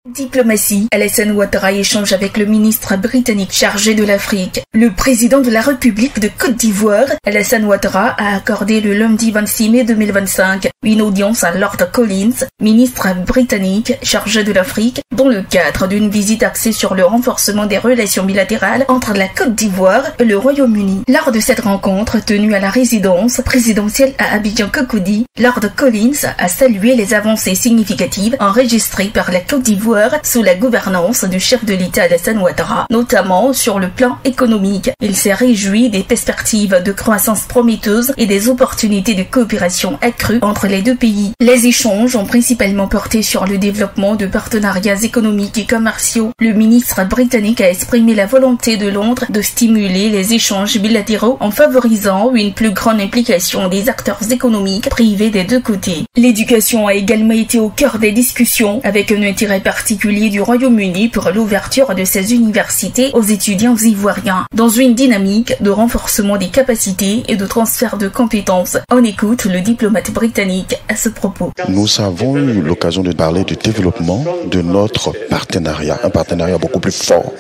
Diplomatie. Alassane Ouattara échange avec le ministre britannique chargé de l'Afrique. Le président de la République de Côte d'Ivoire, Alassane Ouattara, a accordé le lundi 26 mai 2025 une audience à Lord Collins, ministre britannique chargé de l'Afrique, dans le cadre d'une visite axée sur le renforcement des relations bilatérales entre la Côte d'Ivoire et le Royaume-Uni. Lors de cette rencontre tenue à la résidence présidentielle à Abidjan-Cocody, Lord Collins a salué les avancées significatives enregistrées par la Côte d'Ivoire sous la gouvernance du chef de l'État Alassane Ouattara, notamment sur le plan économique. Il s'est réjoui des perspectives de croissance prometteuses et des opportunités de coopération accrues entre les deux pays. Les échanges ont principalement porté sur le développement de partenariats économiques et commerciaux. Le ministre britannique a exprimé la volonté de Londres de stimuler les échanges bilatéraux en favorisant une plus grande implication des acteurs économiques privés des deux côtés. L'éducation a également été au cœur des discussions, avec un intérêt particulier du Royaume-Uni pour l'ouverture de ses universités aux étudiants ivoiriens, dans une dynamique de renforcement des capacités et de transfert de compétences. On écoute le diplomate britannique à ce propos. Nous avons eu l'occasion de parler du développement de notre partenariat, un partenariat beaucoup plus fort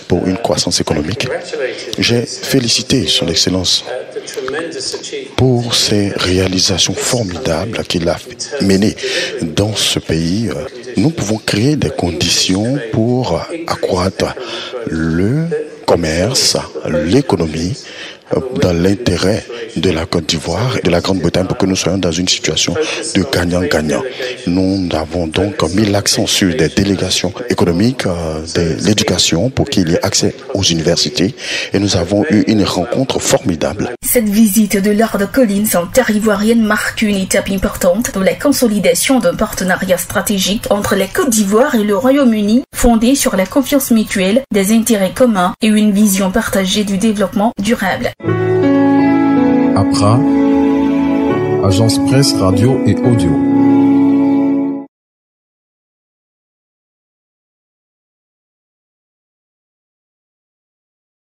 pour une croissance économique. J'ai félicité son Excellence pour ses réalisations formidables qu'il a menées dans ce pays. Nous pouvons créer des conditions pour accroître le commerce, l'économie, dans l'intérêt de la Côte d'Ivoire et de la Grande-Bretagne pour que nous soyons dans une situation de gagnant-gagnant. Nous avons donc mis l'accent sur des délégations économiques, de l'éducation pour qu'il y ait accès aux universités et nous avons eu une rencontre formidable. Cette visite de Lord Collins en terre ivoirienne marque une étape importante dans la consolidation d'un partenariat stratégique entre la Côte d'Ivoire et le Royaume-Uni, fondé sur la confiance mutuelle, des intérêts communs et une vision partagée du développement durable. Accra, agence presse, radio et audio.